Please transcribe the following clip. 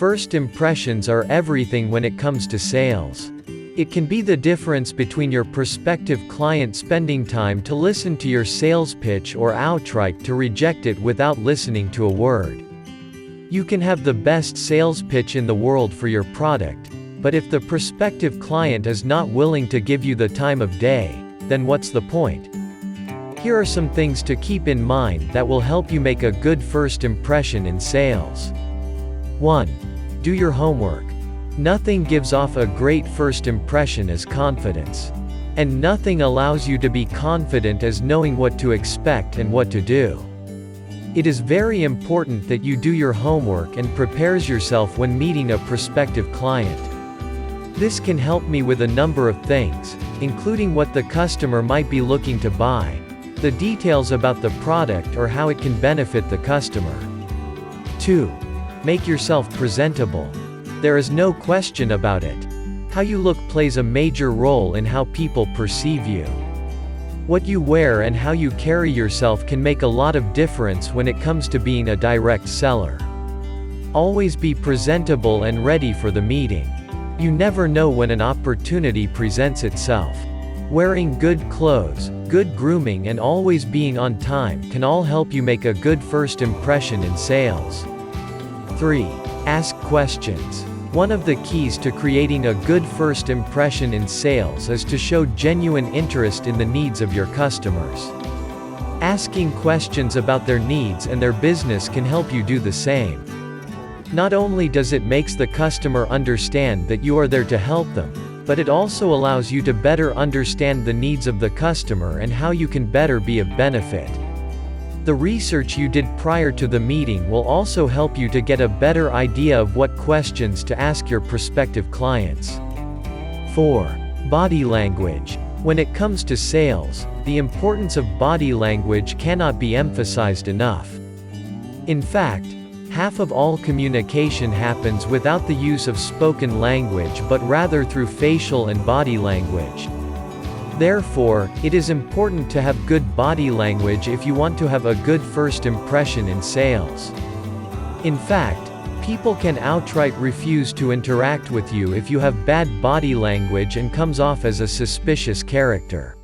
First impressions are everything when it comes to sales. It can be the difference between your prospective client spending time to listen to your sales pitch or outright to reject it without listening to a word. You can have the best sales pitch in the world for your product, but if the prospective client is not willing to give you the time of day, then what's the point? Here are some things to keep in mind that will help you make a good first impression in sales. 1. Do your homework. Nothing gives off a great first impression as confidence. And nothing allows you to be confident as knowing what to expect and what to do. It is very important that you do your homework and prepares yourself when meeting a prospective client. This can help me with a number of things, including what the customer might be looking to buy, the details about the product or how it can benefit the customer. 2. Make yourself presentable. There is no question about it. How you look plays a major role in how people perceive you. What you wear and how you carry yourself can make a lot of difference when it comes to being a direct seller. Always be presentable and ready for the meeting. You never know when an opportunity presents itself. Wearing good clothes, good grooming and always being on time can all help you make a good first impression in sales. 3. Ask questions. One of the keys to creating a good first impression in sales is to show genuine interest in the needs of your customers. Asking questions about their needs and their business can help you do the same. Not only does it make the customer understand that you are there to help them, but it also allows you to better understand the needs of the customer and how you can better be of benefit. The research you did prior to the meeting will also help you to get a better idea of what questions to ask your prospective clients. 4. Body language. When it comes to sales, the importance of body language cannot be emphasized enough. In fact, half of all communication happens without the use of spoken language but rather through facial and body language. Therefore, it is important to have good body language if you want to have a good first impression in sales. In fact, people can outright refuse to interact with you if you have bad body language and comes off as a suspicious character.